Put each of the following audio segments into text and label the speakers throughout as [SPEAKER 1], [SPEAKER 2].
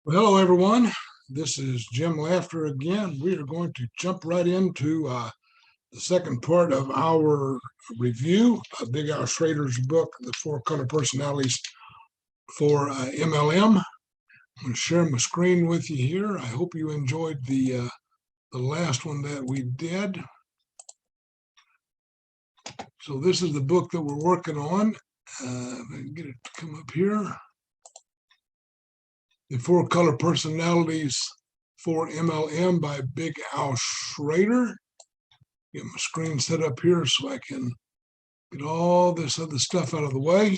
[SPEAKER 1] Well, hello, everyone. This is Jim Laughter again. We are going to jump right into the second part of our review of Big Al Schreiter's book, The Four Color Personalities for MLM. I'm going to share my screen with you here. I hope you enjoyed the last one that we did. So this is the book that we're working on. Get it to come up here. The Four Color Personalities for MLM by Big Al Schreiter. Get my screen set up here so I can get all this other stuff out of the way.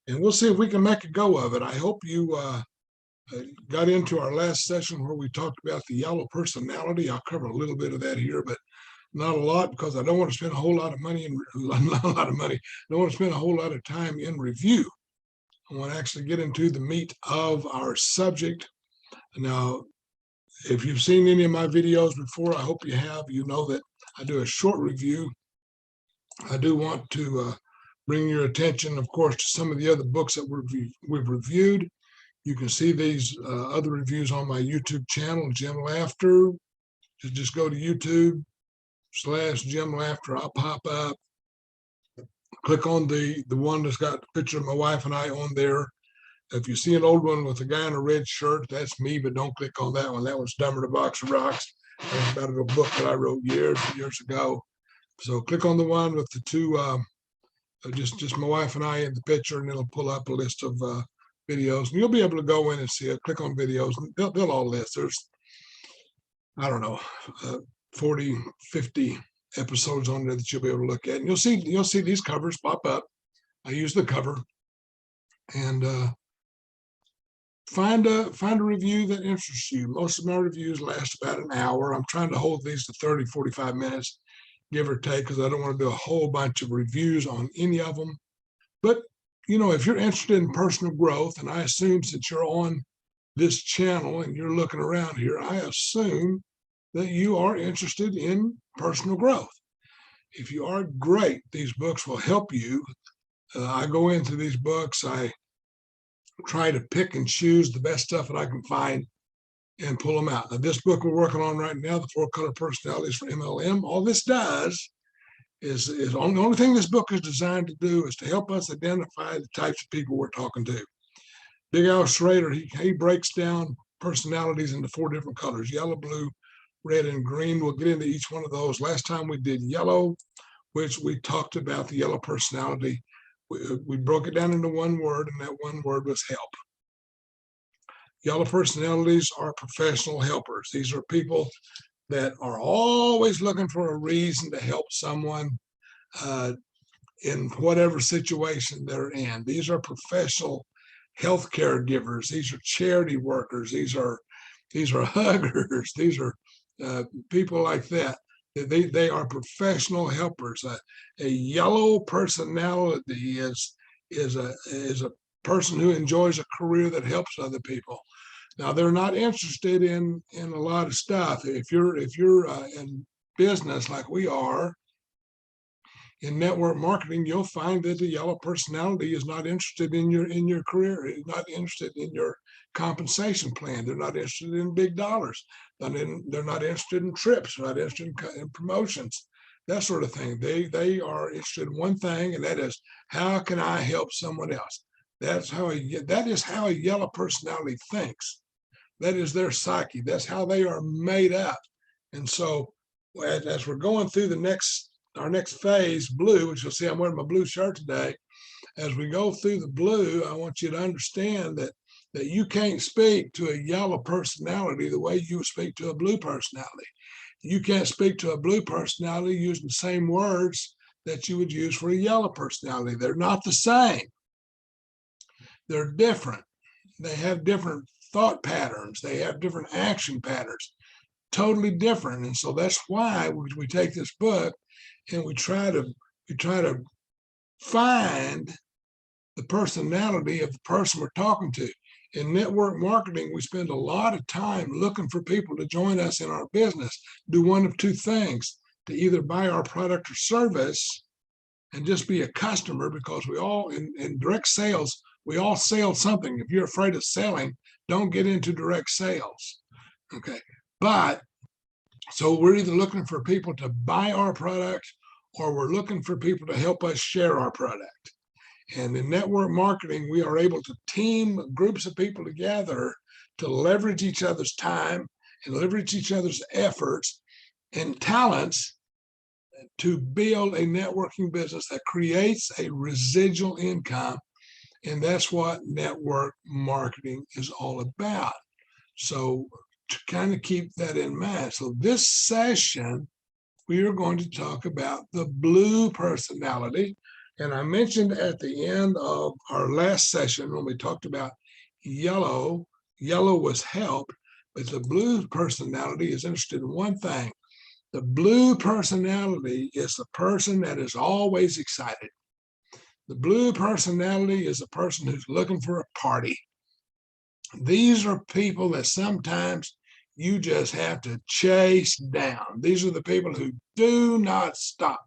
[SPEAKER 1] And we'll see if we can make a go of it. I hope you got into our last session where we talked about the yellow personality. I'll cover a little bit of that here, but not a lot because I don't want to spend a whole lot of money, not a lot of money. I don't want to spend a whole lot of time in review. I want to actually get into the meat of our subject. Now, if you've seen any of my videos before, I hope you have. You know that I do a short review. I do want to bring your attention, of course, to some of the other books that we've reviewed. You can see these other reviews on my YouTube channel, Jim Laughter. Just go to YouTube/Jim Laughter. I'll pop up. Click on the one that's got the picture of my wife and I on there. If you see an old one with a guy in a red shirt, that's me, but don't click on that one. That one's Dumber Than a Box of Rocks. That's about a book that I wrote years and years ago. So click on the one with the two, just my wife and I in the picture, and it'll pull up a list of videos. And you'll be able to go in and see it. Click on videos, and they'll all list. There's, I don't know, 40, 50 episodes on there that you'll be able to look at. And you'll see these covers pop up. I use the cover, and find a review that interests you. Most of my reviews last about an hour. I'm trying to hold these to 30, 45 minutes, give or take, because I don't want to do a whole bunch of reviews on any of them. But, you know, if you're interested in personal growth, and I assume since you're on this channel and you're looking around here, I assume that you are interested in personal growth. If you are, great. These books will help you. I go into these books. I try to pick and choose the best stuff that I can find and pull them out. Now, this book we're working on right now, The Four Color Personalities for MLM, all this does is the only thing this book is designed to do is to help us identify the types of people we're talking to. Big Al Schreiter, he breaks down personalities into four different colors: yellow, blue, red, and green. We'll get into each one of those. Last time we did yellow, which we talked about the yellow personality. We broke it down into one word, and that one word was help. Yellow personalities are professional helpers. These are people that are always looking for a reason to help someone in whatever situation they're in. These are professional healthcare givers. These are charity workers. These are huggers. These are people like that. They are professional helpers. A yellow personality is a person who enjoys a career that helps other people. Now, they're not interested in a lot of stuff. If you're in business like we are, in network marketing, you'll find that the yellow personality is not interested in your career, is not interested in your compensation plan. They're not interested in big dollars. They're not interested in trips. They're not interested in promotions, that sort of thing. They are interested in one thing, and that is, how can I help someone else? That is how a yellow personality thinks. That is their psyche. That's how they are made up. And so, as we're going through our next phase, blue, which you'll see I'm wearing my blue shirt today. As we go through the blue, I want you to understand that you can't speak to a yellow personality the way you would speak to a blue personality. You can't speak to a blue personality using the same words that you would use for a yellow personality. They're not the same. They're different. They have different thought patterns. They have different action patterns, totally different. And so that's why we take this book and we try to find the personality of the person we're talking to. In network marketing, we spend a lot of time looking for people to join us in our business, do one of two things: to either buy our product or service and just be a customer, because we all, in direct sales, We all sell something. If you're afraid of selling, don't get into direct sales. Okay. But so we're either looking for people to buy our product or we're looking for people to help us share our product. And in network marketing, we are able to team groups of people together to leverage each other's time and leverage each other's efforts and talents to build a networking business that creates a residual income. And that's what network marketing is all about. So to kind of keep that in mind. So this session, we are going to talk about the blue personality. And I mentioned at the end of our last session when we talked about yellow was help, but the blue personality is interested in one thing. The blue personality is the person that is always excited. The blue personality is a person who's looking for a party. These are people that sometimes you just have to chase down. These are the people who do not stop.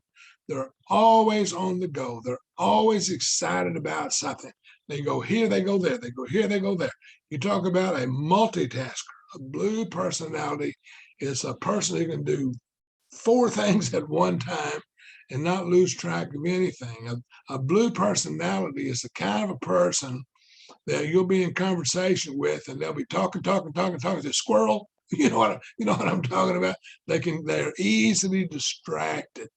[SPEAKER 1] They're always on the go. They're always excited about something. They go here, they go there. They go here, they go there. You talk about a multitasker. A blue personality is a person who can do 4 things at one time and not lose track of anything. A blue personality is the kind of a person that you'll be in conversation with, and they'll be talking. The squirrel, you know what I'm talking about. They're easily distracted.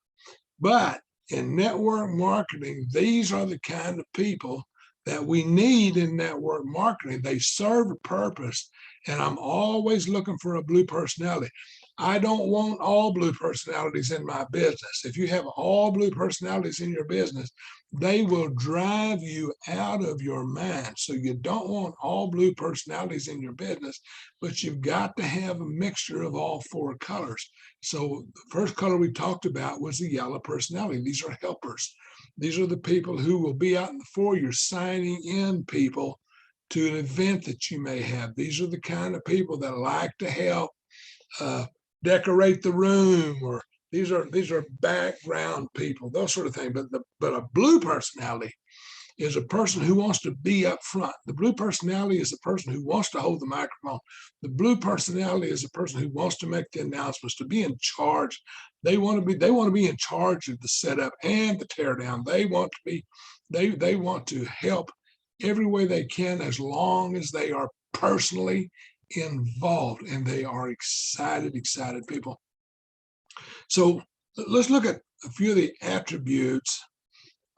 [SPEAKER 1] But in network marketing, these are the kind of people that we need in network marketing. They serve a purpose, and I'm always looking for a blue personality. I don't want all blue personalities in my business. If you have all blue personalities in your business, they will drive you out of your mind. So you don't want all blue personalities in your business, but you've got to have a mixture of all 4 colors. So the first color we talked about was the yellow personality. These are helpers. These are the people who will be out in the foyer signing in people to an event that you may have. These are the kind of people that like to help decorate the room, or these are background people, those sort of things. But a blue personality is a person who wants to be up front. The blue personality is a person who wants to hold the microphone. The blue personality is a person who wants to make the announcements, to be in charge. They want to be in charge of the setup and the teardown. They want to help every way they can, as long as they are personally involved, and they are excited people. So let's look at a few of the attributes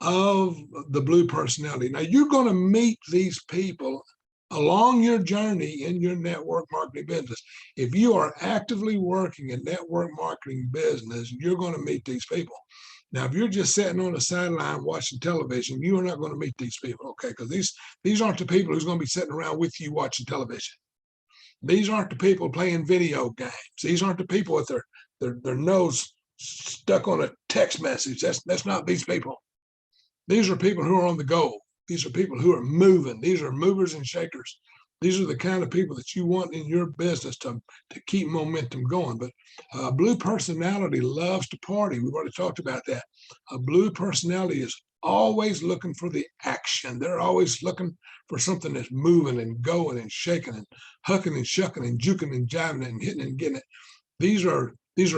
[SPEAKER 1] of the blue personality. Now, you're going to meet these people along your journey in your network marketing business. If you are actively working a network marketing business, you're going to meet these people. Now, if you're just sitting on the sideline watching television, you are not going to meet these people, okay? Because these aren't the people who's going to be sitting around with you watching television. These aren't the people playing video games. These aren't the people with their nose stuck on a text message. That's not these people. These are people who are on the go. These are people who are moving. These are movers and shakers. These are the kind of people that you want in your business to keep momentum going. But a blue personality loves to party. We've already talked about that. A blue personality is always looking for the action. They're always looking for something that's moving and going and shaking and hucking and shucking and juking and jiving and hitting and getting it. These are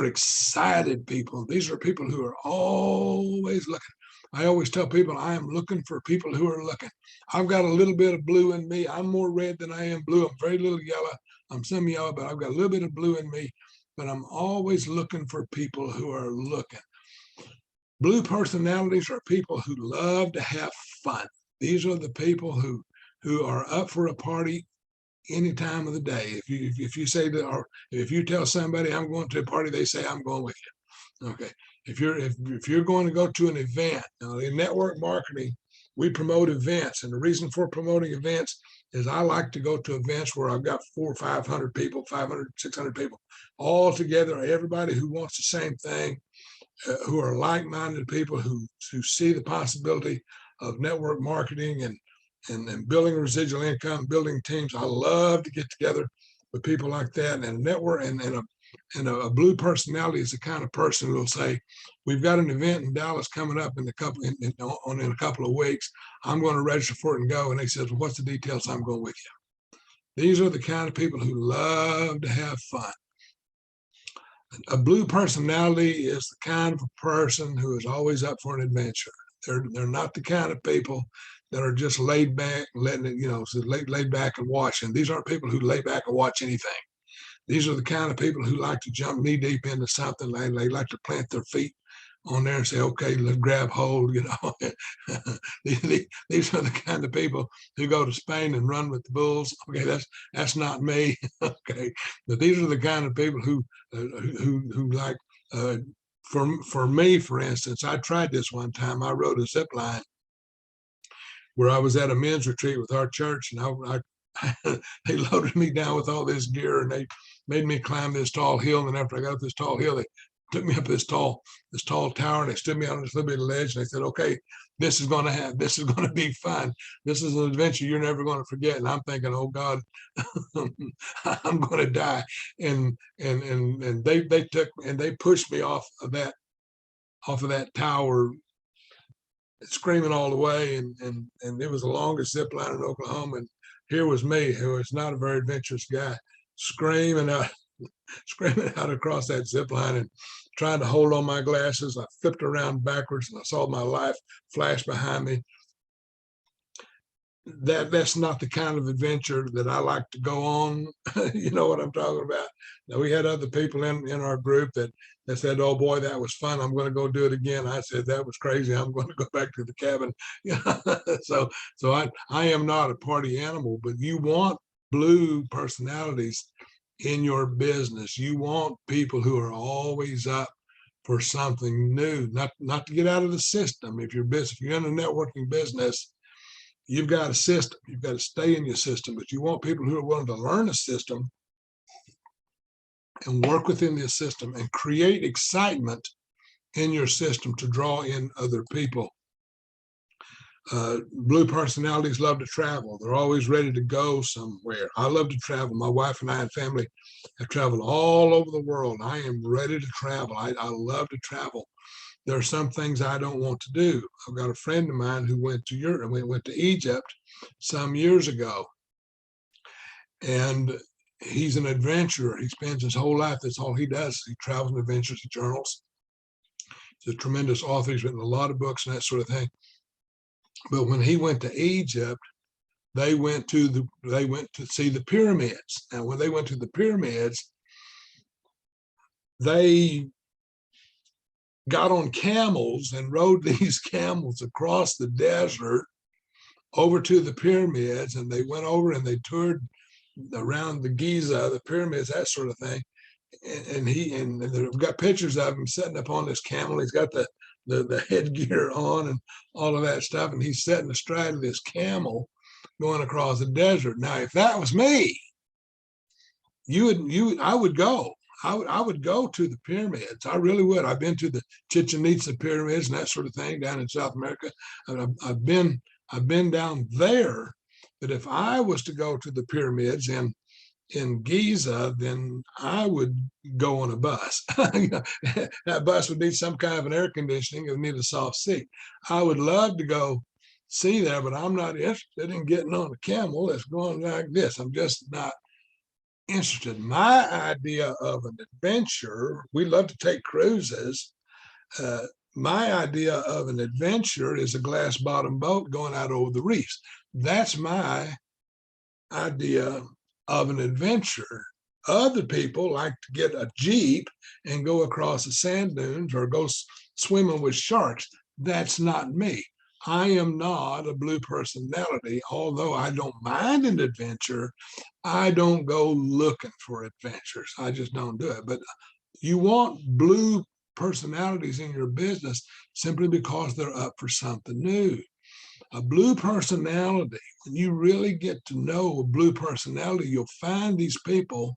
[SPEAKER 1] excited people. These are people who are always looking. I always tell people I am looking for people who are looking. I've got a little bit of blue in me. I'm more red than I am blue. I'm very little yellow. I'm some yellow, but I've got a little bit of blue in me. But I'm always looking for people who are looking. Blue personalities are people who love to have fun. These are the people who are up for a party any time of the day. If you say that, or if you tell somebody I'm going to a party, they say I'm going with you. Okay. If you're going to go to an event, now in network marketing, we promote events, and the reason for promoting events is I like to go to events where I've got 400 or 500 people, 500, 600 people all together, everybody who wants the same thing, who are like-minded people who see the possibility of network marketing and building residual income, building teams. I love to get together with people like that, and a network and And a blue personality is the kind of person who will say, we've got an event in Dallas coming up in a couple of weeks. I'm going to register for it and go. And they says, well, what's the details? I'm going with you. These are the kind of people who love to have fun. A blue personality is the kind of person who is always up for an adventure. They're not the kind of people that are just laid back, letting it, laid back and watching. These aren't people who lay back and watch anything. These are the kind of people who like to jump knee deep into something. They like to plant their feet on there and say, okay, let's grab hold, These are the kind of people who go to Spain and run with the bulls. Okay, that's not me. Okay, but these are the kind of people who like, for me, for instance, I tried this one time. I rode a zip line where I was at a men's retreat with our church, and they loaded me down with all this gear, and they made me climb this tall hill. And after I got up this tall hill, they took me up this tall tower, and they stood me on this little bit of ledge, and they said, okay, this is going to be fun. This is an adventure you're never going to forget. And I'm thinking, oh God, I'm going to die. And they pushed me off of that tower, screaming all the way. And it was the longest zip line in Oklahoma. And here was me, who is not a very adventurous guy, screaming out across that zip line and trying to hold on my glasses. I flipped around backwards and I saw my life flash behind me. That's not the kind of adventure that I like to go on. You know what I'm talking about? Now, we had other people in our group that said, oh boy, that was fun. I'm going to go do it again. I said, that was crazy. I'm going to go back to the cabin. So I am not a party animal, but you want blue personalities in your business. You want people who are always up for something new, not to get out of the system. If you're in a networking business, you've got a system. You've got to stay in your system, but you want people who are willing to learn a system and work within the system and create excitement in your system to draw in other people. Blue personalities love to travel. They're always ready to go somewhere. I love to travel. My wife and I and family have traveled all over the world. I am ready to travel. I love to travel. There are some things I don't want to do. I've got a friend of mine who went to Europe, went to Egypt some years ago. And he's an adventurer. He spends his whole life, that's all he does. He travels and adventures, he journals. He's a tremendous author. He's written a lot of books and that sort of thing. But when he went to Egypt, they went to see the pyramids. And when they went to the pyramids, they got on camels and rode these camels across the desert over to the pyramids. And they went over and they toured around the Giza, the pyramids, that sort of thing. And they've got pictures of him sitting up on this camel. He's got the headgear on and all of that stuff. And he's sitting astride of this camel going across the desert. Now, if that was me, I would go. I would go to the pyramids. I really would. I've been to the Chichen Itza pyramids and that sort of thing down in South America. And I've been down there. But if I was to go to the pyramids in Giza, then I would go on a bus. That bus would need some kind of an air conditioning. It would need a soft seat. I would love to go see that, but I'm not interested in getting on a camel that's going like this. I'm just not interested. My idea of an adventure, we love to take cruises. My idea of an adventure is a glass bottom boat going out over the reefs. That's my idea of an adventure. Other people like to get a Jeep and go across the sand dunes or go swimming with sharks. That's not me. I am not a blue personality. Although I don't mind an adventure, I don't go looking for adventures. I just don't do it. But you want blue personalities in your business simply because they're up for something new. A blue personality, when you really get to know a blue personality, you'll find these people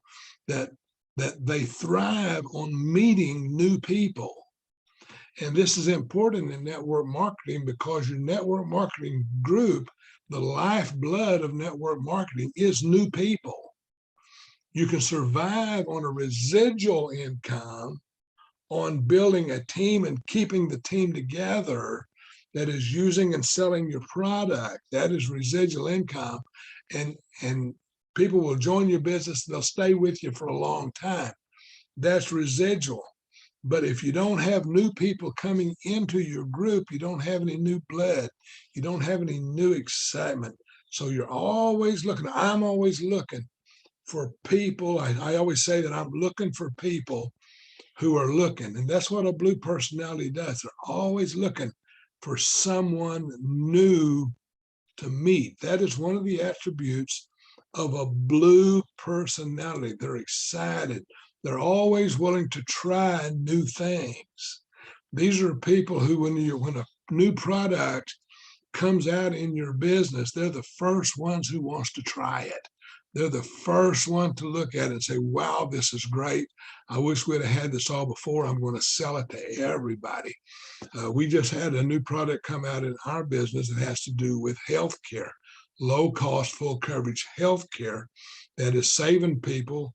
[SPEAKER 1] that they thrive on meeting new people. And this is important in network marketing because your network marketing group, the lifeblood of network marketing is new people. You can survive on a residual income on building a team and keeping the team together that is using and selling your product. That is residual income. And people will join your business, they'll stay with you for a long time. That's residual. But if you don't have new people coming into your group, you don't have any new blood, you don't have any new excitement. So you're always looking, I'm always looking for people. I always say that I'm looking for people who are looking. And that's what a blue personality does. They're always looking for someone new to meet. That is one of the attributes of a blue personality. They're excited. They're always willing to try new things. These are people who, when a new product comes out in your business, they're the first ones who wants to try it. They're the first one to look at it and say, wow, this is great. I wish we'd have had this all before. I'm going to sell it to everybody. We just had a new product come out in our business that has to do with healthcare, low cost, full coverage healthcare that is saving people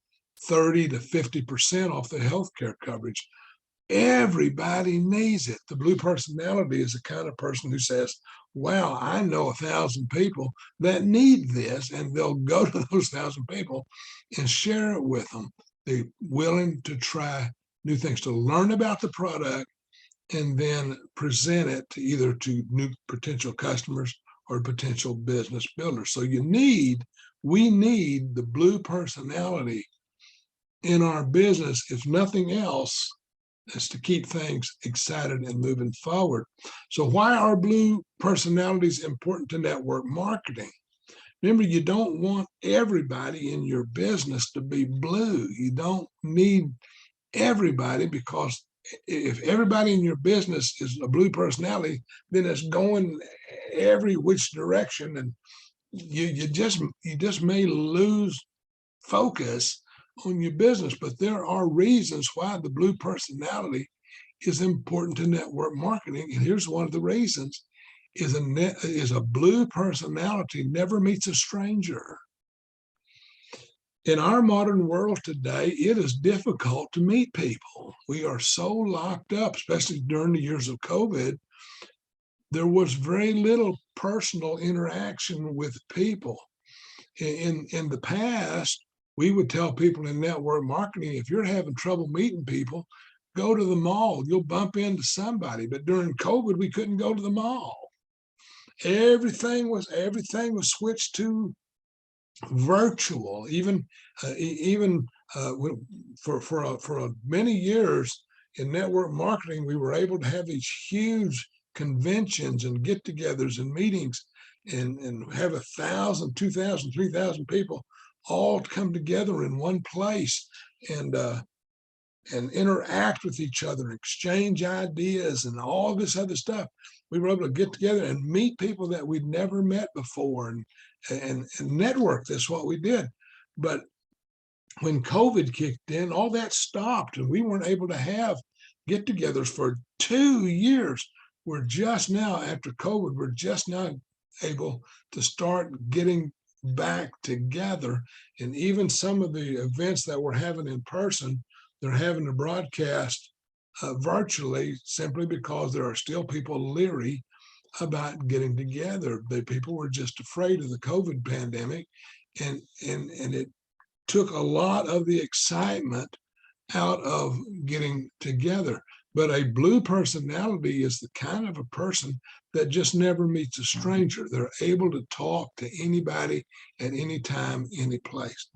[SPEAKER 1] 30 to 50% off the healthcare coverage. Everybody needs it. The blue personality is the kind of person who says, wow, I know 1,000 people that need this, and they'll go to those 1,000 people and share it with them. They're willing to try new things, to learn about the product, and then present it to either to new potential customers or potential business builders. So we need the blue personality in our business, if nothing else, is to keep things excited and moving forward. So why are blue personalities important to network marketing? Remember, you don't want everybody in your business to be blue. You don't need everybody, because if everybody in your business is a blue personality, then it's going every which direction, and you just may lose focus on your business. But there are reasons why the blue personality is important to network marketing. And here's one of the reasons: is a blue personality never meets a stranger. In our modern world today, it is difficult to meet people. We are so locked up, especially during the years of COVID. There was very little personal interaction with people. In the past, we would tell people in network marketing, if you're having trouble meeting people, go to the mall, you'll bump into somebody. But during COVID, we couldn't go to the mall. Everything was switched to virtual. Even for many years in network marketing, we were able to have these huge conventions and get-togethers and meetings, and have 1,000, 2,000, 3,000 people all come together in one place and interact with each other, exchange ideas, and all this other stuff. We were able to get together and meet people that we'd never met before, and network. That's what we did. But when COVID kicked in, all that stopped, and we weren't able to have get-togethers for 2 years. We're just now, after COVID, we're just now able to start getting back together. And even some of the events that we're having in person, they're having to broadcast virtually, simply because there are still people leery about getting together. People were just afraid of the COVID pandemic, and it took a lot of the excitement out of getting together. But a blue personality is the kind of a person that just never meets a stranger. They're able to talk to anybody at any time, any place.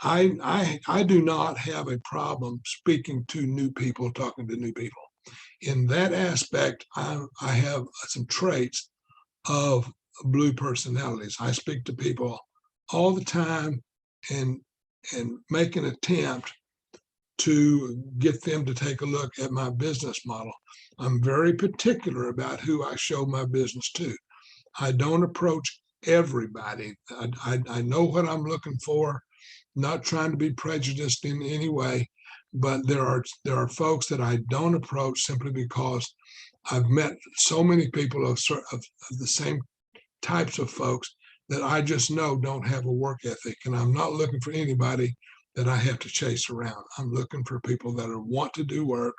[SPEAKER 1] I do not have a problem speaking to new people, talking to new people. In that aspect, I have some traits of blue personalities. I speak to people all the time and make an attempt to get them to take a look at my business model. I'm very particular about who I show my business to. I don't approach everybody. I know what I'm looking for, not trying to be prejudiced in any way, but there are folks that I don't approach simply because I've met so many people of the same types of folks that I just know don't have a work ethic. And I'm not looking for anybody that I have to chase around. I'm looking for people that want to do work,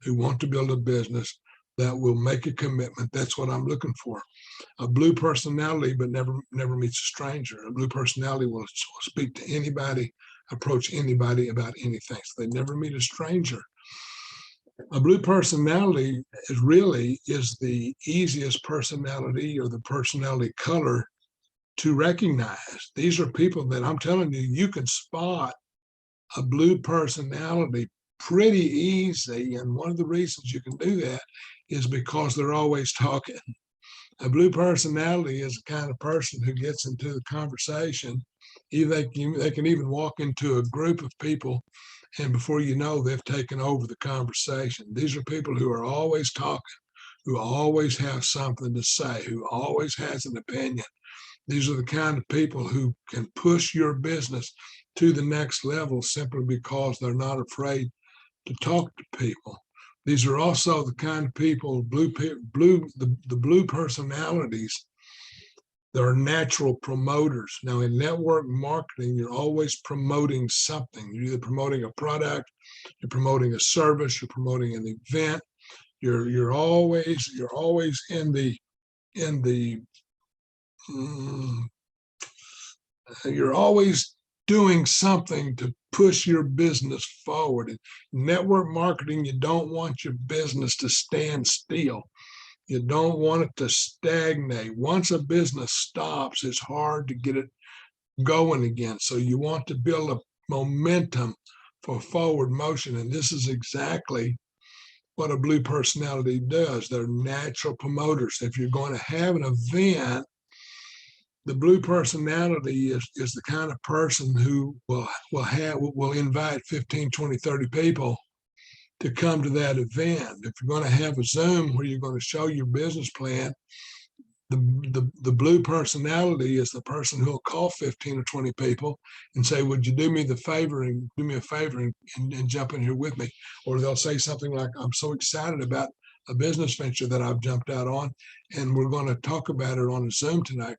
[SPEAKER 1] who want to build a business, that will make a commitment. That's what I'm looking for. A blue personality, but never meets a stranger. A blue personality will speak to anybody, approach anybody about anything. So they never meet a stranger. A blue personality is the easiest personality or the personality color to recognize. These are people that I'm telling you, you can spot a blue personality pretty easy. And one of the reasons you can do that is because they're always talking. A blue personality is the kind of person who gets into the conversation. They can even walk into a group of people, and before you know, they've taken over the conversation. These are people who are always talking, who always have something to say, who always has an opinion. These are the kind of people who can push your business to the next level simply because they're not afraid to talk to people. These are also the kind of people, the blue personalities, they're natural promoters. Now, in network marketing, you're always promoting something. You're either promoting a product, you're promoting a service, you're promoting an event. You're always in the you're always doing something to push your business forward. In network marketing, you don't want your business to stand still. You don't want it to stagnate. Once a business stops, it's hard to get it going again. So you want to build a momentum for forward motion. And this is exactly what a blue personality does. They're natural promoters. If you're going to have an event, the blue personality is the kind of person who will invite 15, 20, 30 people to come to that event. If you're going to have a Zoom where you're going to show your business plan, the blue personality is the person who'll call 15 or 20 people and say, would you do me a favor and jump in here with me? Or they'll say something like, I'm so excited about a business venture that I've jumped out on, and we're going to talk about it on a Zoom tonight.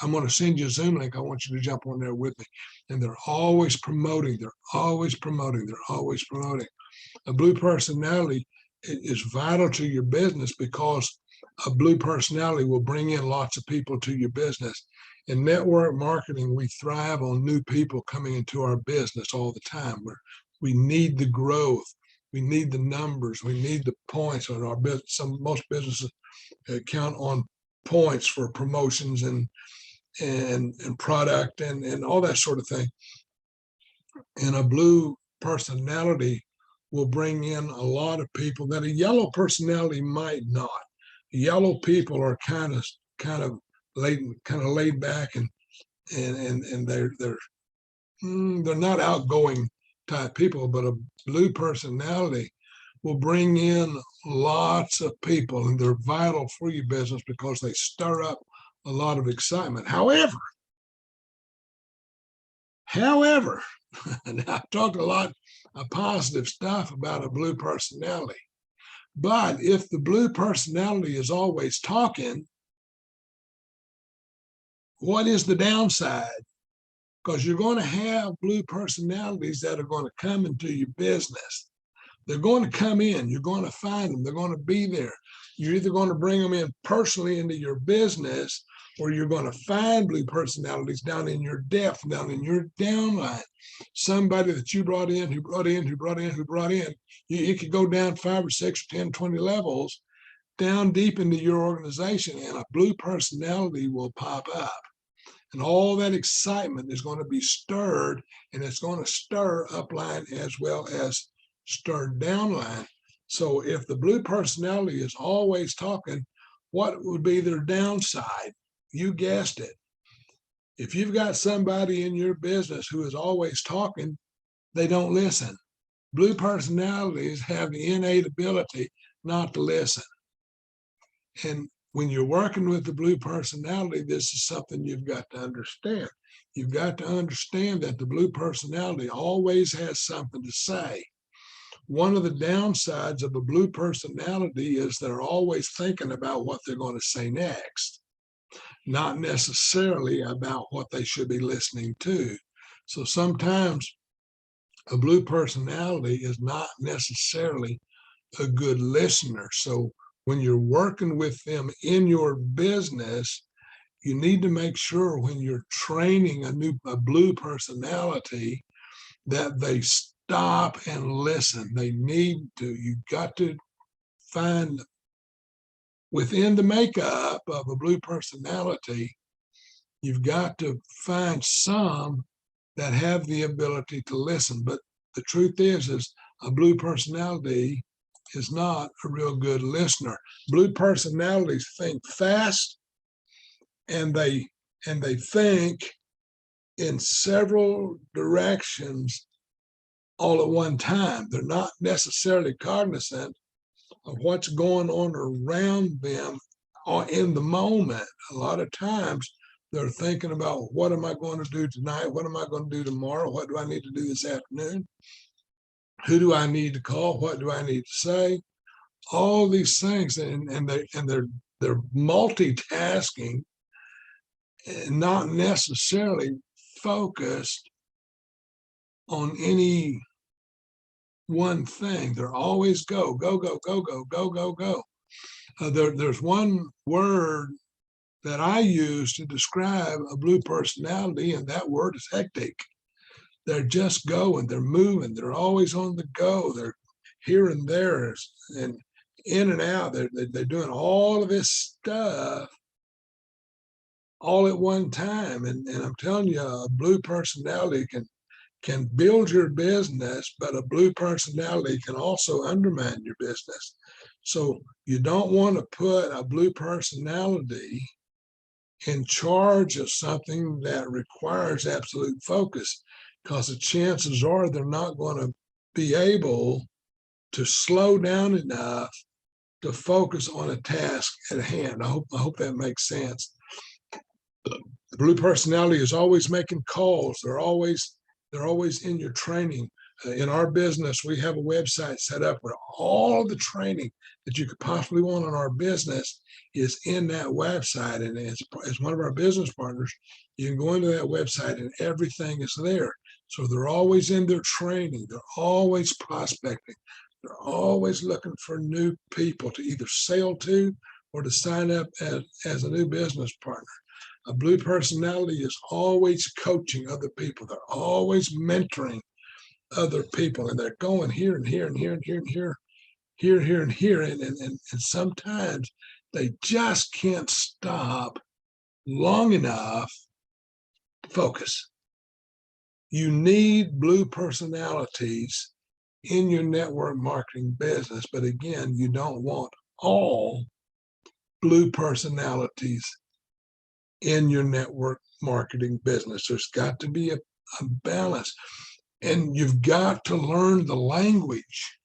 [SPEAKER 1] I'm going to send you a Zoom link. I want you to jump on there with me. And they're always promoting. They're always promoting. A blue personality is vital to your business because a blue personality will bring in lots of people to your business. In network marketing, we thrive on new people coming into our business all the time. We need the growth. We need the numbers. We need the points on our business. Most businesses count on points for promotions and product and all that sort of thing. And a blue personality will bring in a lot of people that a yellow personality might not. Yellow people are kind of laid back and they're not outgoing type people, but a blue personality will bring in lots of people, and they're vital for your business because they stir up a lot of excitement. However, and I've talked a lot of positive stuff about a blue personality, but if the blue personality is always talking, what is the downside? Because you're going to have blue personalities that are going to come into your business. They're going to come in. You're going to find them. They're going to be there. You're either going to bring them in personally into your business, or you're going to find blue personalities down in your depth, down in your downline. Somebody that you brought in, who brought in. You could go down 5 or 6 or 10, 20 levels down deep into your organization, and a blue personality will pop up. And all that excitement is going to be stirred, and it's going to stir upline as well as stir downline. So if the blue personality is always talking, what would be their downside? You guessed it. If you've got somebody in your business who is always talking, they don't listen. Blue personalities have the innate ability not to listen. And when you're working with the blue personality, this is something you've got to understand. You've got to understand that the blue personality always has something to say. One of the downsides of a blue personality is they're always thinking about what they're going to say next. not necessarily about what they should be listening to. So sometimes a blue personality is not necessarily a good listener. So when you're working with them in your business, you need to make sure when you're training a blue personality that they stop and listen. They need to, you've got to find within the makeup of a blue personality, you've got to find some that have the ability to listen. But the truth is a blue personality is not a real good listener. Blue personalities think fast, and they think in several directions all at one time. They're not necessarily cognizant of what's going on around them in the moment. A lot of times they're thinking about, what am I going to do tonight? What am I going to do tomorrow? What do I need to do this afternoon? Who do I need to call? What do I need to say? All these things, and they're multitasking and not necessarily focused on any one thing. They're always go, go, go, go, go, go, go, go. There's one word that I use to describe a blue personality, and that word is hectic. They're just going, they're moving, they're always on the go. They're here and there and in and out. They're doing all of this stuff all at one time. And I'm telling you, a blue personality can build your business, but a blue personality can also undermine your business. So you don't want to put a blue personality in charge of something that requires absolute focus, because the chances are they're not going to be able to slow down enough to focus on a task at hand. I hope that makes sense. The blue personality is always making calls. They're always in your training. In our business, we have a website set up where all the training that you could possibly want on our business is in that website. And as one of our business partners, you can go into that website and everything is there. So they're always in their training. They're always prospecting. They're always looking for new people to either sell to or to sign up as a new business partner. A blue personality is always coaching other people. They're always mentoring other people, and they're going here and here and here and here and here, here and here. And sometimes they just can't stop long enough to focus. You need blue personalities in your network marketing business, but again, you don't want all blue personalities in your network marketing business. There's got to be a balance, and you've got to learn the language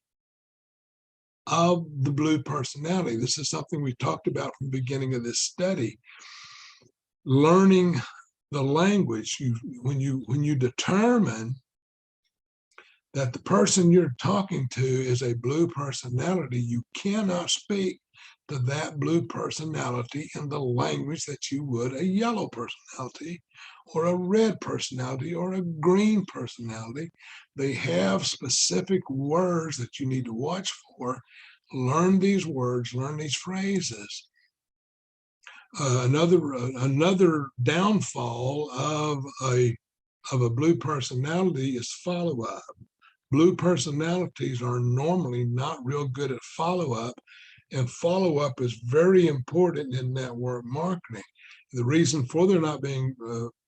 [SPEAKER 1] of the blue personality. This is something we talked about from the beginning of this study. Learning the language. When you determine that the person you're talking to is a blue personality, you cannot speak to that blue personality in the language that you would a yellow personality or a red personality or a green personality. They have specific words that you need to watch for. Learn these words, learn these phrases. Another downfall of a blue personality is follow-up. Blue personalities are normally not real good at follow-up, and follow-up is very important in network marketing. The reason for their not being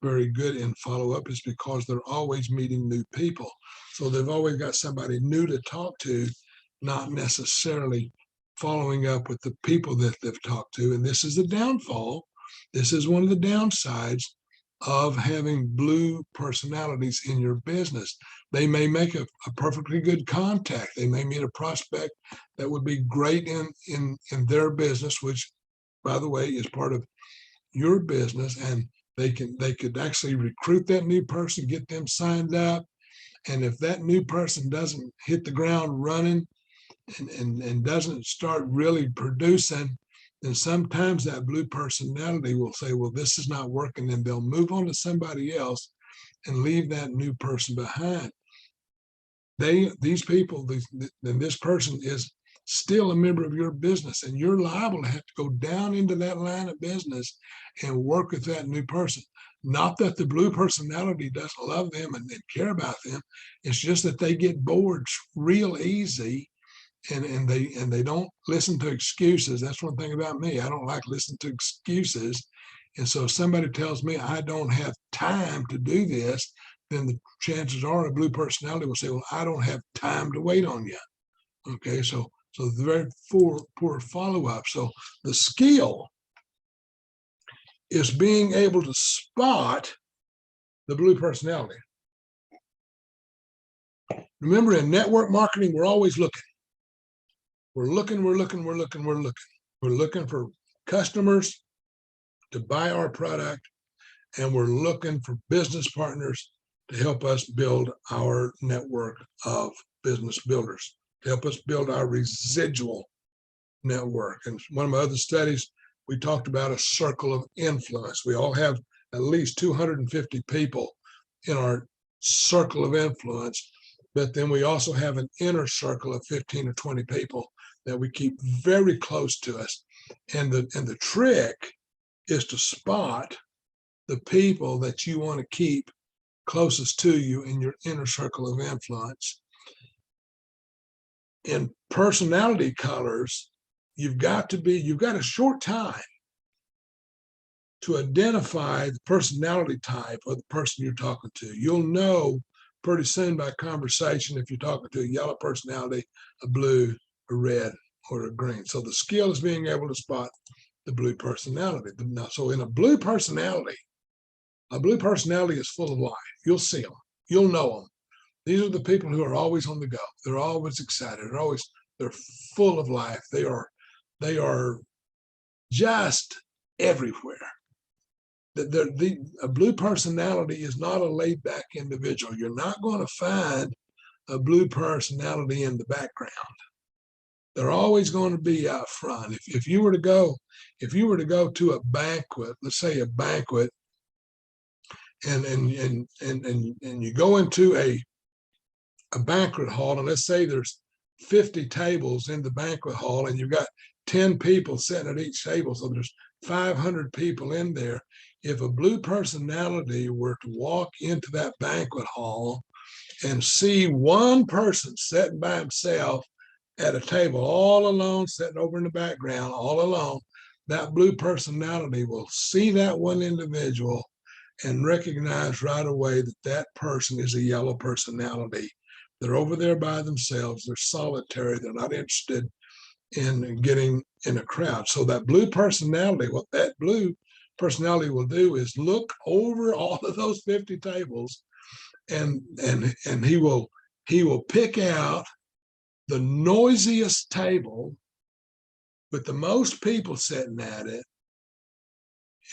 [SPEAKER 1] very good in follow-up is because they're always meeting new people. So they've always got somebody new to talk to, not necessarily following up with the people that they've talked to. And this is the downfall. This is one of the downsides of having blue personalities in your business. They may make a perfectly good contact. They may meet a prospect that would be great in their business, which, by the way, is part of your business. And they could actually recruit that new person, get them signed up. And if that new person doesn't hit the ground running and doesn't start really producing, then sometimes that blue personality will say, well, this is not working, and they'll move on to somebody else and leave that new person behind. These people, and this person is still a member of your business, and you're liable to have to go down into that line of business and work with that new person. Not that the blue personality doesn't love them and care about them. It's just that they get bored real easy, and they don't listen to excuses. That's one thing about me. I don't like listening to excuses. And so if somebody tells me I don't have time to do this, then the chances are a blue personality will say, well, I don't have time to wait on you. Okay, so the very poor follow-up. So the skill is being able to spot the blue personality. Remember, in network marketing, we're always looking. We're looking for customers to buy our product, and we're looking for business partners to help us build our network of business builders, to help us build our residual network. And one of my other studies, we talked about a circle of influence. We all have at least 250 people in our circle of influence, but then we also have an inner circle of 15 or 20 people that we keep very close to us. And the trick is to spot the people that you want to keep closest to you in your inner circle of influence. In personality colors, you've got a short time to identify the personality type of the person you're talking to. You'll know pretty soon by conversation if you're talking to a yellow personality, a blue, a red, or a green. So the skill is being able to spot the blue personality. Now, so in a blue personality is full of life. You'll see them. You'll know them. These are the people who are always on the go. They're always excited. They're full of life. They are just everywhere. A blue personality is not a laid-back individual. You're not going to find a blue personality in the background. They're always going to be out front. If you were to go to a banquet, let's say a banquet, and you go into a banquet hall, and let's say there's 50 tables in the banquet hall, and you've got 10 people sitting at each table, so there's 500 people in there. If a blue personality were to walk into that banquet hall and see one person sitting by himself at a table, all alone, sitting over in the background, all alone, that blue personality will see that one individual and recognize right away that that person is a yellow personality. They're over there by themselves. They're solitary. They're not interested in getting in a crowd. So that blue personality, what that blue personality will do is look over all of those 50 tables, and he will pick out the noisiest table with the most people sitting at it.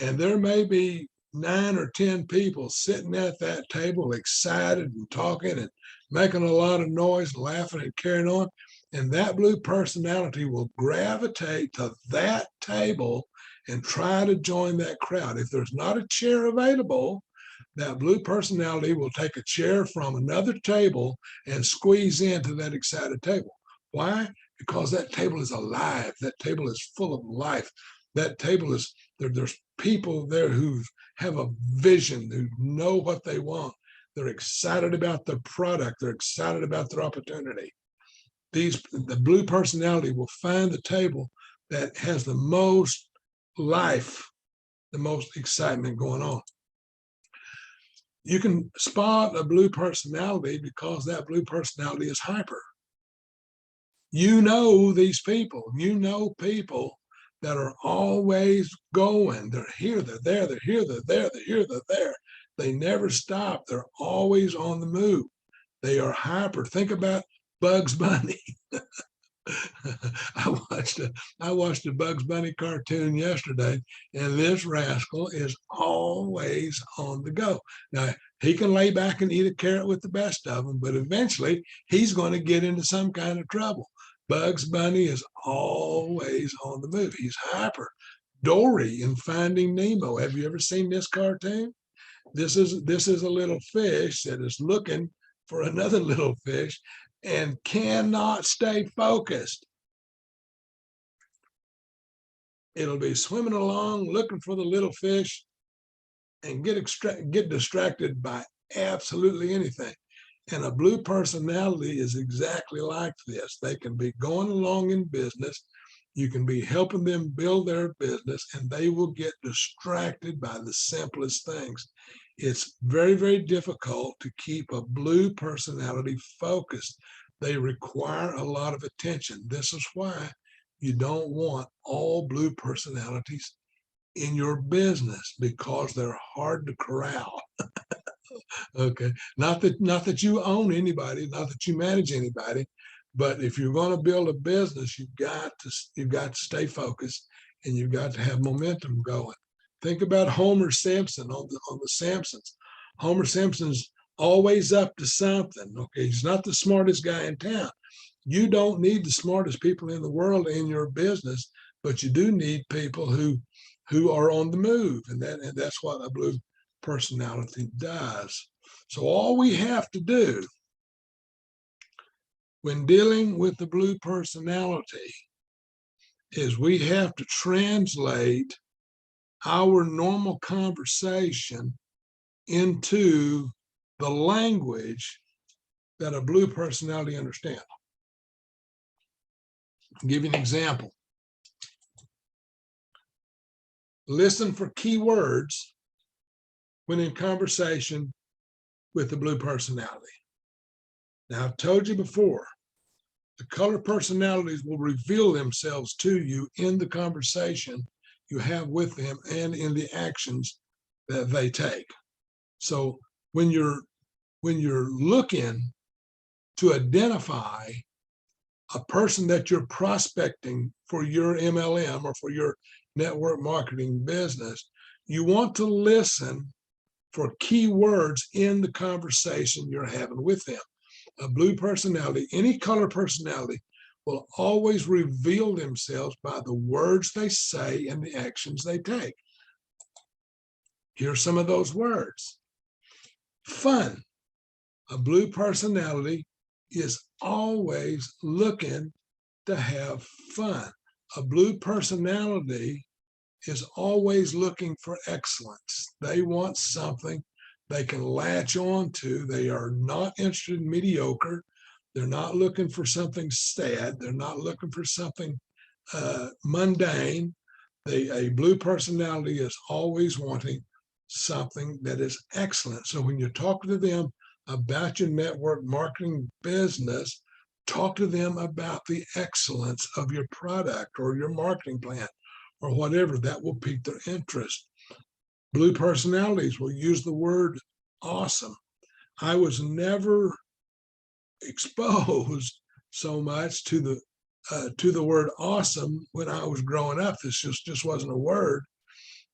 [SPEAKER 1] And there may be 9 or 10 people sitting at that table, excited and talking and making a lot of noise, laughing and carrying on. And that blue personality will gravitate to that table and try to join that crowd. If there's not a chair available, that blue personality will take a chair from another table and squeeze into that excited table. Why? Because that table is alive. That table is full of life. That table is, there's people there who have a vision, who know what they want. They're excited about their product. They're excited about their opportunity. The blue personality will find the table that has the most life, the most excitement going on. You can spot a blue personality because that blue personality is hyper. You know these people. You know people that are always going. They're here, they're there, they're here, they're there, they're here, they're there. They never stop. They're always on the move. They are hyper. Think about Bugs Bunny. I watched a Bugs Bunny cartoon yesterday, and this rascal is always on the go. Now, he can lay back and eat a carrot with the best of them, but eventually he's going to get into some kind of trouble. Bugs Bunny is always on the move. He's hyper. Dory in Finding Nemo. Have you ever seen this cartoon? This is a little fish that is looking for another little fish and cannot stay focused. It'll be swimming along looking for the little fish and get distracted by absolutely anything. And a blue personality is exactly like this. They can be going along in business. You can be helping them build their business, and they will get distracted by the simplest things. It's very, very difficult to keep a blue personality focused. They require a lot of attention. This is why you don't want all blue personalities in your business, because they're hard to corral. Okay. Not that you own anybody, not that you manage anybody, but if you're going to build a business, you've got to stay focused, and you've got to have momentum going. Think about Homer Simpson on the Simpsons. Homer Simpson's always up to something. Okay. He's not the smartest guy in town. You don't need the smartest people in the world in your business, but you do need people who are on the move, and that's what a blue personality does. So all we have to do when dealing with the blue personality is we have to translate our normal conversation into the language that a blue personality understands. I'll give you an example. Listen for keywords when in conversation with the blue personality. Now, I've told you before, the color personalities will reveal themselves to you in the conversation you have with them and in the actions that they take. So when you're looking to identify a person that you're prospecting for your MLM or for your network marketing business, you want to listen for key words in the conversation you're having with them. A blue personality, any color personality, will always reveal themselves by the words they say and the actions they take. Here's some of those words. Fun. A blue personality is always looking to have fun. A blue personality is always looking for excellence. They want something they can latch on to. They are not interested in mediocre. They're not looking for something sad. They're not looking for something mundane. A blue personality is always wanting something that is excellent. So when you're talking to them about your network marketing business, talk to them about the excellence of your product or your marketing plan or whatever. That will pique their interest. Blue personalities will use the word awesome. I was never exposed so much to the word awesome when I was growing up. This just wasn't a word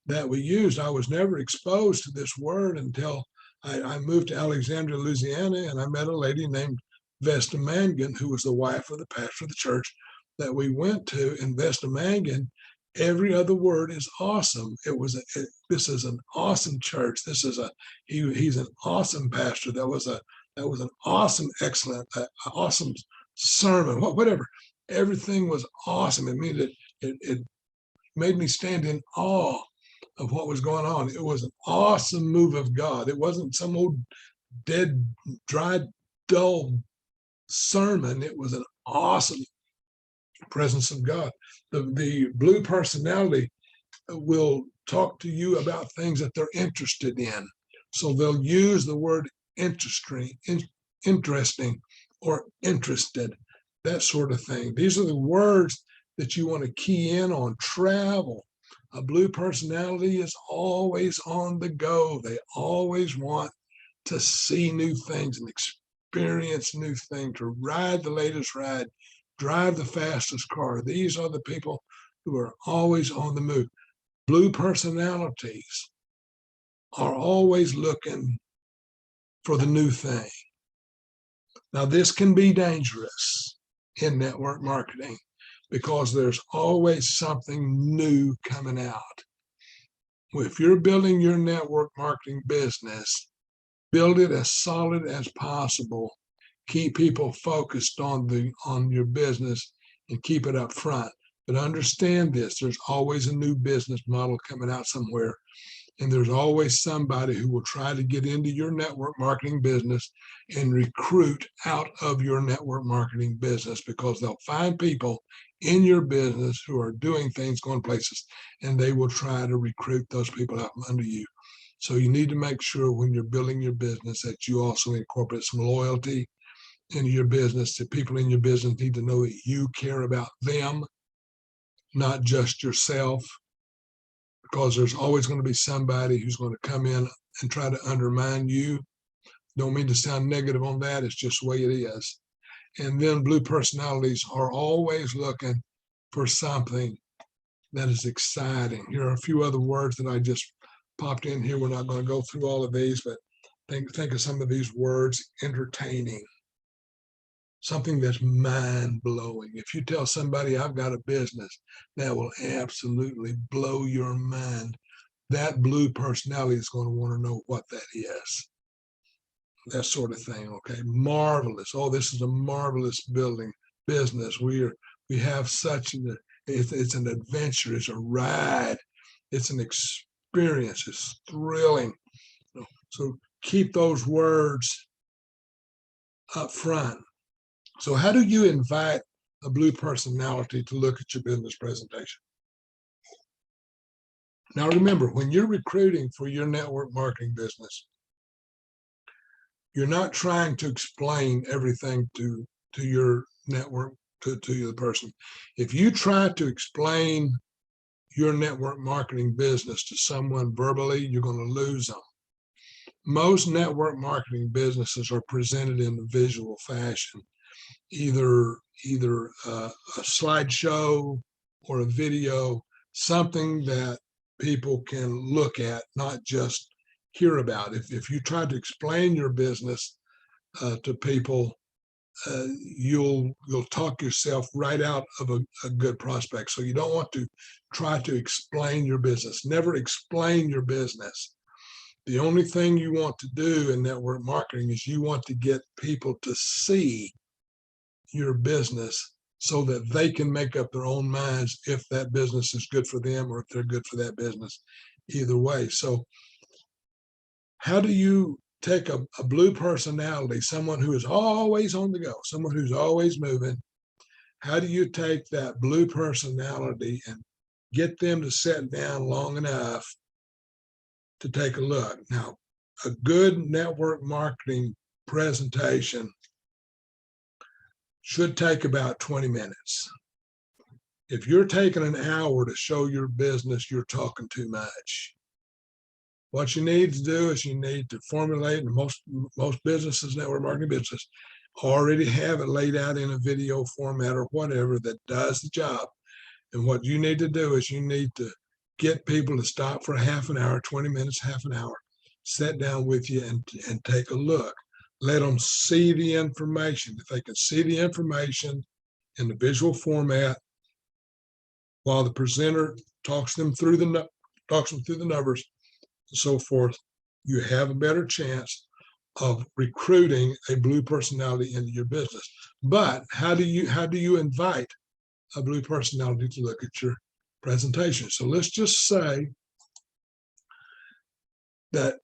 [SPEAKER 1] that we used. I was never exposed to this word until I moved to Alexandria, Louisiana, and I met a lady named Vesta Mangan, who was the wife of the pastor of the church that we went to. In Vesta Mangan, every other word is awesome. This is an awesome church. He's an awesome pastor. That was an awesome, excellent, awesome sermon. Whatever. Everything was awesome. It means it made me stand in awe of what was going on. It was an awesome move of God. It wasn't some old dead, dry, dull sermon. It was an awesome presence of God. The blue personality will talk to you about things that they're interested in. So they'll use the word interesting or interested, that sort of thing. These are the words that you want to key in on. Travel. A blue personality is always on the go. They always want to see new things and experience new things, to ride the latest ride, drive the fastest car. These are the people who are always on the move. Blue personalities are always looking for the new thing. Now, this can be dangerous. in network marketing, because there's always something new coming out. If you're building your network marketing business, build it as solid as possible. Keep people focused on your business and keep it up front. But understand this, there's always a new business model coming out somewhere. And there's always somebody who will try to get into your network marketing business and recruit out of your network marketing business, because they'll find people in your business who are doing things, going places, and they will try to recruit those people out from under you. So you need to make sure when you're building your business that you also incorporate some loyalty into your business. The people in your business need to know that you care about them, not just yourself, because there's always going to be somebody who's going to come in and try to undermine you. Don't mean to sound negative on that. It's just the way it is. And then blue personalities are always looking for something that is exciting. Here are a few other words that I just popped in here. We're not going to go through all of these, but think of some of these words. Entertaining, something that's mind-blowing. If you tell somebody I've got a business that will absolutely blow your mind, that blue personality is going to want to know what that is. That sort of thing. Okay. Marvelous. Oh, this is a marvelous business. We have such it's an adventure. It's a ride. It's an experience. It's thrilling. So keep those words up front. So how do you invite a blue personality to look at your business presentation? Now, remember, when you're recruiting for your network marketing business, you're not trying to explain everything to your network, to the person. If you try to explain your network marketing business to someone verbally, you're going to lose them. Most network marketing businesses are presented in a visual fashion, either a slideshow or a video, something that people can look at, not just hear about. If you try to explain your business to people, you'll talk yourself right out of a good prospect. So you don't want to try to explain your business. Never explain your business. The only thing you want to do in network marketing is you want to get people to see your business so that they can make up their own minds if that business is good for them or if they're good for that business. Either way. So how do you take a blue personality, someone who is always on the go, someone who's always moving? How do you take that blue personality and get them to sit down long enough to take a look? Now, a good network marketing presentation should take about 20 minutes. If you're taking an hour to show your business, you're talking too much. What you need to do is you need to formulate, and most businesses, network marketing businesses, already have it laid out in a video format or whatever that does the job. And what you need to do is you need to get people to stop for a half an hour, 20 minutes, half an hour, sit down with you and take a look. Let them see the information. If they can see the information in the visual format while the presenter talks them through the numbers and so forth, you have a better chance of recruiting a blue personality into your business. But how do you invite a blue personality to look at your presentation? So let's just say that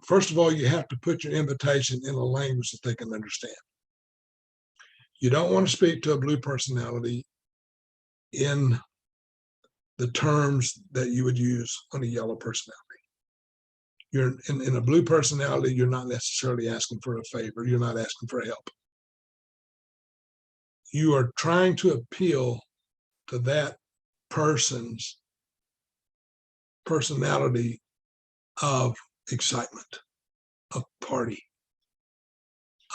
[SPEAKER 1] first of all, you have to put your invitation in a language that they can understand. You don't want to speak to a blue personality in the terms that you would use on a yellow personality. You're in a blue personality, you're not necessarily asking for a favor. You're not asking for help. You are trying to appeal to that person's personality of excitement, of party,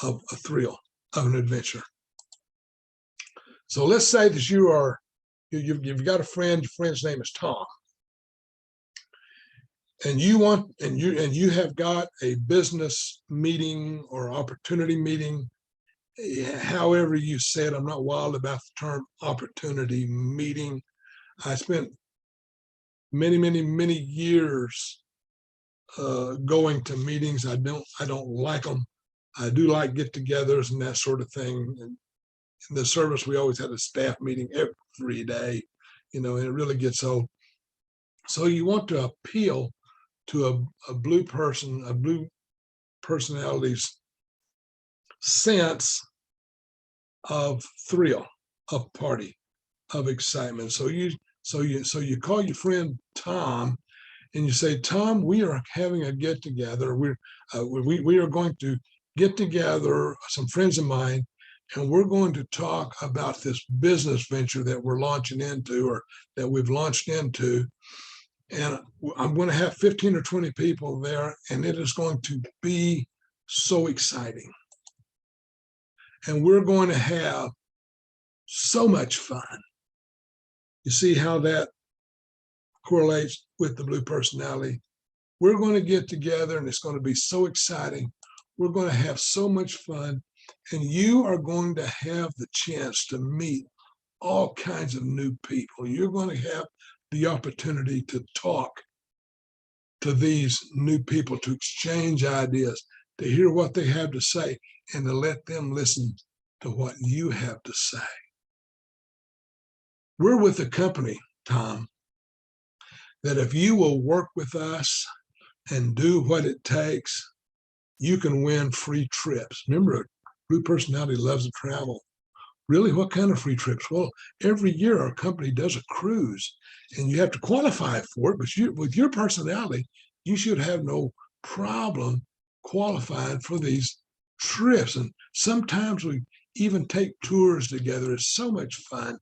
[SPEAKER 1] of a thrill, of an adventure. So let's say that you've got a friend, your friend's name is Tom. And you have got a business meeting or opportunity meeting however you said, I'm not wild about the term opportunity meeting. I spent many years going to meetings. I don't like them. I do like get-togethers and that sort of thing. And in the service, we always had a staff meeting every day, and it really gets old. So you want to appeal to a blue personality's sense of thrill, of party, of excitement. So you call your friend Tom and you say, Tom, we are having a get together. We are going to get together, some friends of mine, and we're going to talk about this business venture that we're launching into, or that we've launched into. And I'm going to have 15 or 20 people there, and it is going to be so exciting. And we're going to have so much fun. You see how that correlates with the blue personality? We're going to get together and it's going to be so exciting. We're going to have so much fun, and you are going to have the chance to meet all kinds of new people. You're going to have the opportunity to talk to these new people, to exchange ideas, to hear what they have to say, and to let them listen to what you have to say. We're with a company, Tom, that if you will work with us and do what it takes, you can win free trips. Remember, blue personality loves to travel. Really, what kind of free trips? Well, every year our company does a cruise, and you have to qualify for it, but with your personality, you should have no problem qualifying for these trips. And sometimes we even take tours together. It's so much fun.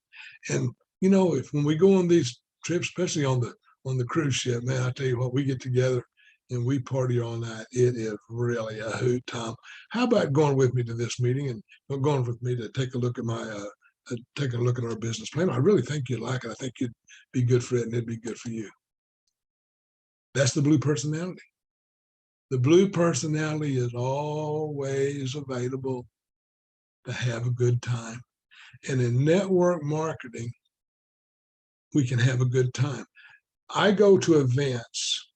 [SPEAKER 1] And when we go on these trips, especially on the cruise ship, man, I tell you what, we get together and we party all night. It is really a hoot, Tom. How about going with me to this meeting and going with me to take a look at take a look at our business plan? I really think you'd like it. I think you'd be good for it, and it'd be good for you. That's the blue personality. The blue personality is always available to have a good time. And in network marketing, we can have a good time. I go to events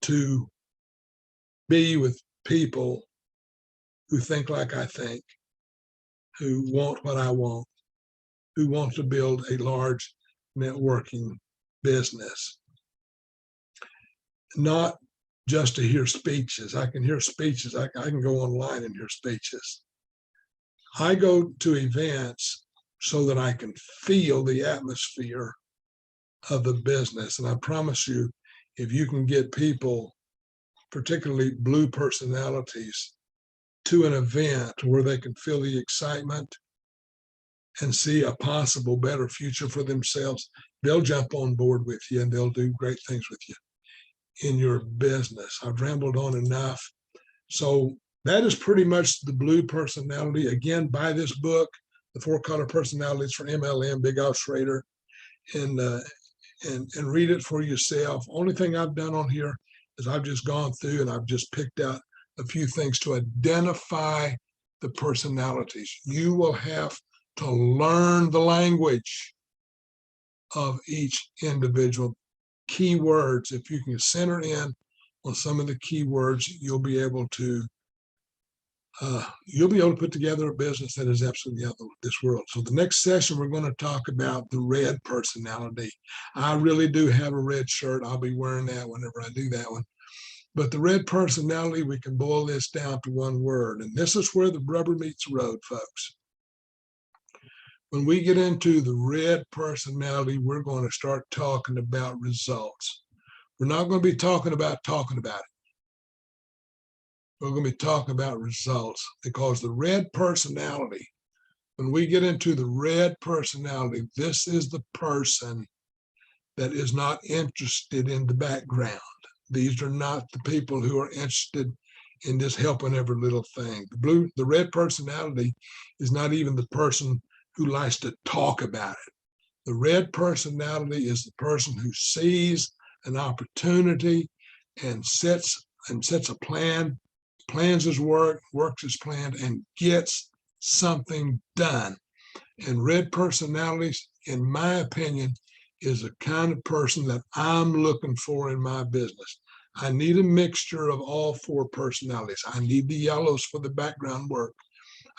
[SPEAKER 1] to be with people who think like I think, who want what I want, who want to build a large networking business. Not just to hear speeches. I can hear speeches. I can go online and hear speeches. I go to events so that I can feel the atmosphere of the business. And I promise you, if you can get people, particularly blue personalities, to an event where they can feel the excitement and see a possible better future for themselves, they'll jump on board with you and they'll do great things with you in your business. I've rambled on enough. So that is pretty much the blue personality. Again, buy this book, The 4 Color Personalities for MLM, Big Al Schreiter, and read it for yourself. Only thing I've done on here is I've just gone through and I've just picked out a few things to identify the personalities. You will have to learn the language of each individual. Keywords, if you can center in on some of the keywords, you'll be able to put together a business that is absolutely out of this world. So the next session, we're going to talk about the red personality. I really do have a red shirt. I'll be wearing that whenever I do that one. But the red personality, we can boil this down to one word. And this is where the rubber meets the road, folks. When we get into the red personality, we're going to start talking about results. We're not going to be talking about it. We're going to be talking about results, because the red personality, when we get into the red personality, this is the person that is not interested in the background. These are not the people who are interested in just helping every little thing. The red personality is not even the person who likes to talk about it. The red personality is the person who sees an opportunity and sets a plan plans his work, works as planned, and gets something done. And red personalities, in my opinion, is the kind of person that I'm looking for in my business. I need a mixture of all four personalities. I need the yellows for the background work.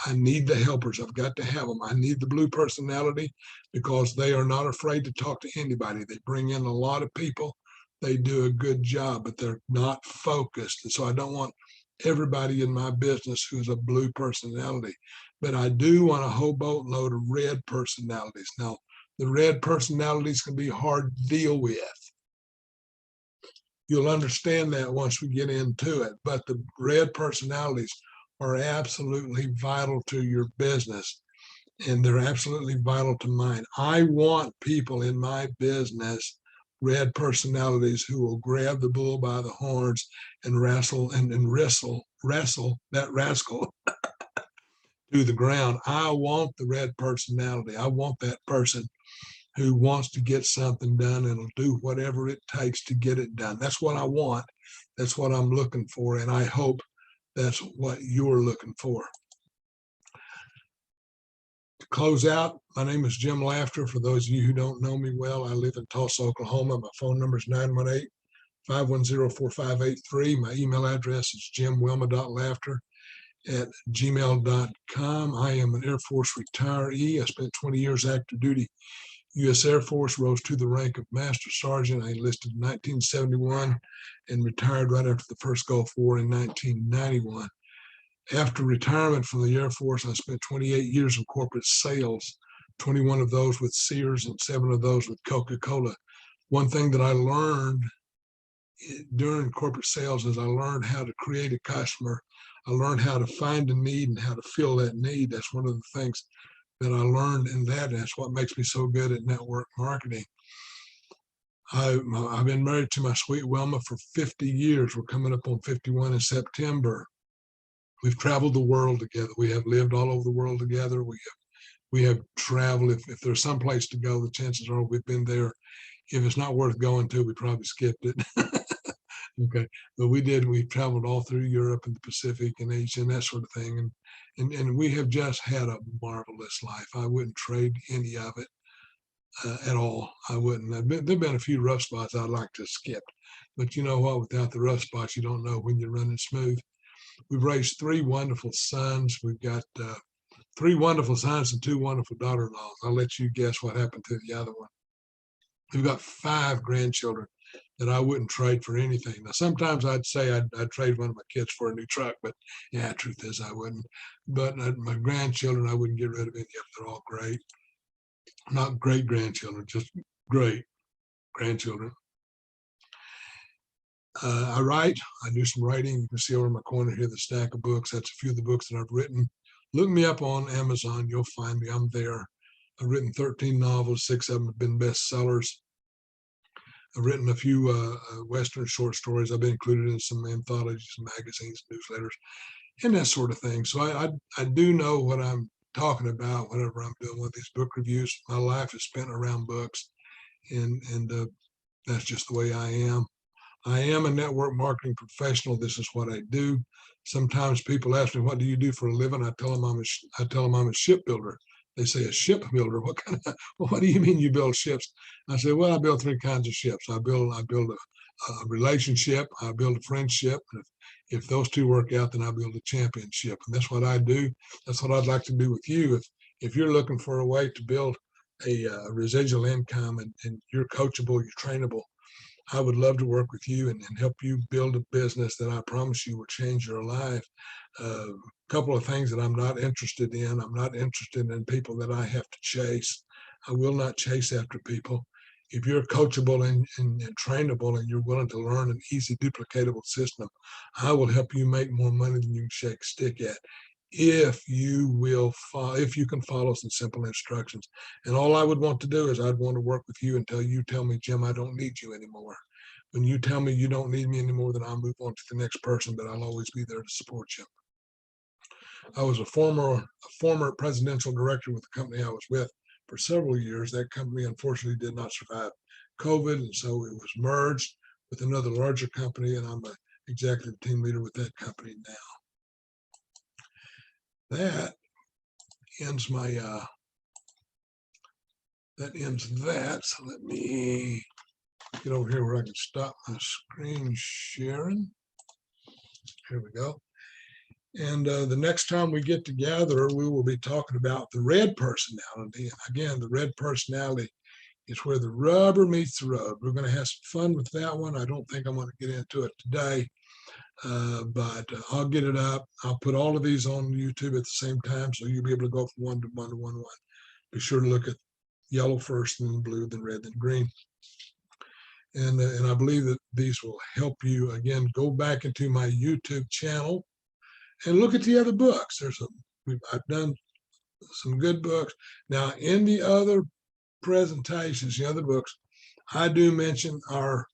[SPEAKER 1] I need the helpers. I've got to have them. I need the blue personality because they are not afraid to talk to anybody. They bring in a lot of people. They do a good job, but they're not focused. And so I don't want everybody in my business who's a blue personality, but I do want a whole boatload of red personalities. Now, the red personalities can be hard to deal with. You'll understand that once we get into it, but the red personalities are absolutely vital to your business, and they're absolutely vital to mine. I want people in my business, red personalities, who will grab the bull by the horns and wrestle that rascal to the ground. I want the red personality. I want that person who wants to get something done and will do whatever it takes to get it done. That's what I want. That's what I'm looking for. And I hope that's what you're looking for. To close out, my name is Jim Laughter. For those of you who don't know me well, I live in Tulsa, Oklahoma. My phone number is 918-510-4583. My email address is jimwilma.laughter@gmail.com. I am an Air Force retiree. I spent 20 years active duty U.S. Air Force, rose to the rank of Master Sergeant. I enlisted in 1971 and retired right after the first Gulf War in 1991. After retirement from the Air Force, I spent 28 years in corporate sales, 21 of those with Sears and 7 of those with Coca-Cola. One thing that I learned during corporate sales is I learned how to create a customer. I learned how to find a need and how to fill that need. That's one of the things that I learned in that. And that's what makes me so good at network marketing. I've been married to my sweet Wilma for 50 years. We're coming up on 51 in September. We've traveled the world together. We have lived all over the world together. We have traveled. If there's some place to go, the chances are we've been there. If it's not worth going to, we probably skipped it. Okay, but we traveled all through Europe and the Pacific and Asia and that sort of thing. And we have just had a marvelous life. I wouldn't trade any of it at all. I wouldn't. There've been a few rough spots I'd like to skip, but you know what? Without the rough spots, you don't know when you're running smooth. We've raised 3 wonderful sons. We've got 3 wonderful sons and 2 wonderful daughter-in-laws. I'll let you guess what happened to the other one. We've got 5 grandchildren that I wouldn't trade for anything. Now, sometimes I'd say I'd trade one of my kids for a new truck, but yeah, truth is I wouldn't. But my grandchildren, I wouldn't get rid of any of them. They're all great. Not great grandchildren, just great grandchildren. I write. I do some writing. You can see over in my corner here the stack of books. That's a few of the books that I've written. Look me up on Amazon. You'll find me. I'm there. I've written 13 novels. 6 of them have been bestsellers. I've written a few Western short stories. I've been included in some anthologies, magazines, newsletters, and that sort of thing. So I do know what I'm talking about whenever I'm doing one of these book reviews. My life is spent around books, and that's just the way I am. I am a network marketing professional. This is what I do. Sometimes people ask me, "What do you do for a living?" I tell them I'm a shipbuilder. They say, "A shipbuilder? What kind of? Well, what do you mean you build ships?" I say, "Well, I build 3 kinds of ships. I build a relationship. I build a friendship. And if those 2 work out, then I build a championship." And that's what I do. That's what I'd like to do with you. If you're looking for a way to build a residual income and you're coachable, you're trainable, I would love to work with you and help you build a business that I promise you will change your life. A couple of things that I'm not interested in. I'm not interested in people that I have to chase. I will not chase after people. If you're coachable and trainable and you're willing to learn an easy duplicatable system, I will help you make more money than you can shake a stick at. If you can follow some simple instructions. And all I would want to do is I'd want to work with you until you tell me, "Jim, I don't need you anymore." When you tell me you don't need me anymore, then I'll move on to the next person, but I'll always be there to support you. I was a former presidential director with the company I was with for several years. That company unfortunately did not survive COVID, and so it was merged with another larger company, and I'm an executive team leader with that company now. that ends my, that. So let me get over here where I can stop my screen sharing. Here we go. And the next time we get together, we will be talking about the red personality. Again, the red personality is where the rubber meets the road. We're going to have some fun with that one. I don't think I'm going to get into it today, but I'll get it up. I'll put all of these on YouTube at the same time, so you'll be able to go from one to one to one to one. Be sure to look at yellow first, then blue, then red, then green. And I believe that these will help you. Again, go back into my YouTube channel and look at the other books. I've done some good books. Now, in the other presentations, the other books, I do mention our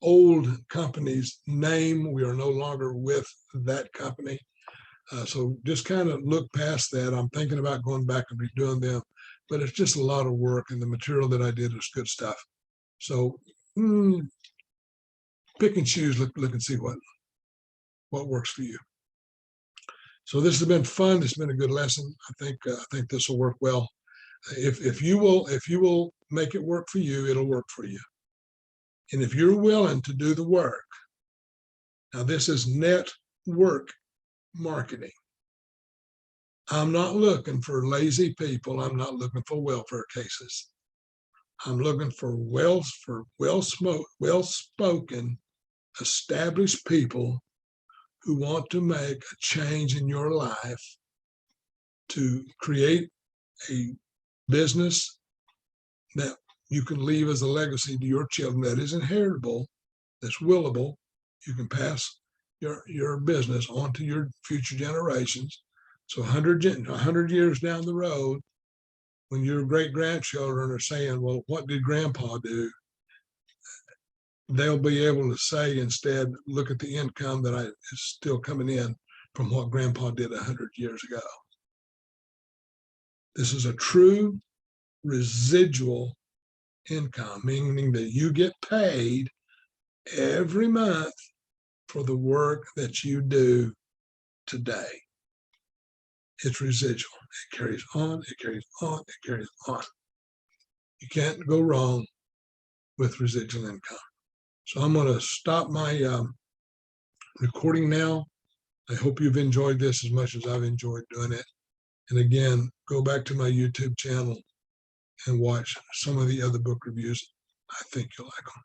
[SPEAKER 1] old company's name. We are no longer with that company. So just kind of look past that. I'm thinking about going back and redoing them, but it's just a lot of work, and the material that I did is good stuff. So pick and choose, look and see what works for you. So this has been fun. It's been a good lesson. I think this will work well. If you will make it work for you, it'll work for you. And if you're willing to do the work, now this is network marketing. I'm not looking for lazy people. I'm not looking for welfare cases. I'm looking for well-spoken, established people who want to make a change in your life to create a business that you can leave as a legacy to your children, that is inheritable, that's willable. You can pass your business on to your future generations. So 100 years down the road, when your great-grandchildren are saying, well, what did grandpa do? They'll be able to say instead, look at the income that is still coming in from what grandpa did 100 years ago. This is a true residual income, meaning that you get paid every month for the work that you do today. It's residual. It carries on, it carries on, it carries on. You can't go wrong with residual income. So I'm going to stop my recording now. I hope you've enjoyed this as much as I've enjoyed doing it. And again, go back to my YouTube channel and watch some of the other book reviews. I think you'll like them.